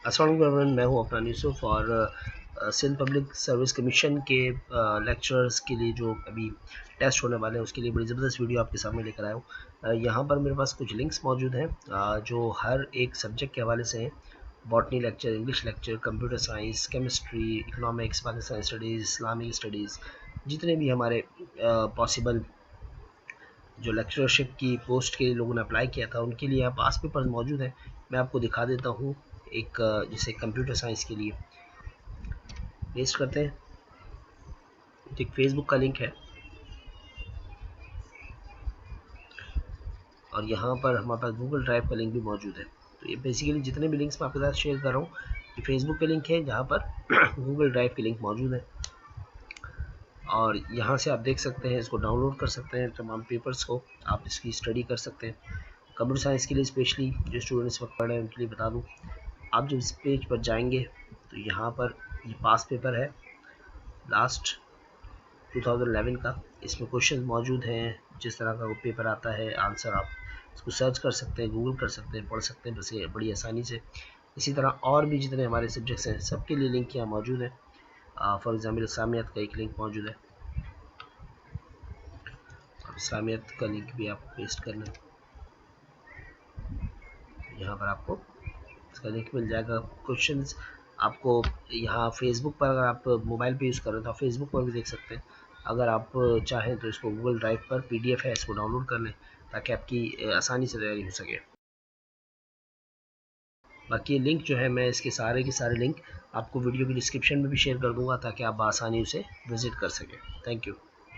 अस्सलाम वालेकुम, मैं हूं अफनान यूसुफ और सिंध पब्लिक सर्विस कमीशन के लेक्चरर्स के लिए जो अभी टेस्ट होने वाले हैं उसके लिए बड़ी ज़बरदस्त वीडियो आपके सामने लेकर आया हूँ। यहाँ पर मेरे पास कुछ लिंक्स मौजूद हैं जो हर एक सब्जेक्ट के हवाले से हैं। Botany lecture, English lecture, computer science, chemistry, economics, Pakistani studies, Islamic studies, जितने भी हमारे पॉसिबल जो लेक्चरशिप की पोस्ट के लिए लोगों ने अप्लाई किया था उनके लिए यहाँ पास पेपर्स मौजूद हैं। मैं आपको दिखा देता हूँ। एक जैसे कंप्यूटर साइंस के लिए पेस्ट करते हैं, तो एक फेसबुक का लिंक है और यहाँ पर हमारे पास गूगल ड्राइव का लिंक भी मौजूद है। तो ये बेसिकली जितने भी लिंक्स मैं आपके साथ शेयर कर रहा हूँ ये फेसबुक के लिंक है जहाँ पर गूगल ड्राइव के लिंक मौजूद है और यहाँ से आप देख सकते हैं, इसको डाउनलोड कर सकते हैं। तमाम पेपर्स को आप इसकी स्टडी कर सकते हैं। कंप्यूटर साइंस के लिए स्पेशली जो स्टूडेंट्स वक्त पढ़ रहे हैं उनके लिए बता दूँ, आप जब इस पेज पर जाएंगे तो यहाँ पर ये पास पेपर है लास्ट 2011 का। इसमें क्वेश्चन मौजूद हैं, जिस तरह का वो पेपर आता है आंसर आप इसको सर्च कर सकते हैं, गूगल कर सकते हैं, पढ़ सकते हैं बस ये बड़ी आसानी से। इसी तरह और भी जितने हमारे सब्जेक्ट्स हैं सबके लिए लिंक यहाँ मौजूद है। फॉर एग्जाम्पल इस्लामियत का एक लिंक मौजूद है, इस्लामियत का लिंक भी आप पेस्ट कर लें, यहाँ पर आपको इसका लिंक मिल जाएगा। क्वेश्चंस आपको यहाँ फेसबुक पर, अगर आप मोबाइल पे यूज़ कर रहे हो तो आप फेसबुक पर भी देख सकते हैं। अगर आप चाहें तो इसको गूगल ड्राइव पर PDF है, इसको डाउनलोड कर लें ताकि आपकी आसानी से तैयारी हो सके। बाकी ये लिंक जो है मैं इसके सारे के सारे लिंक आपको वीडियो की डिस्क्रिप्शन में भी शेयर कर दूंगा ताकि आप आसानी उसे विज़िट कर सकें। Thank you.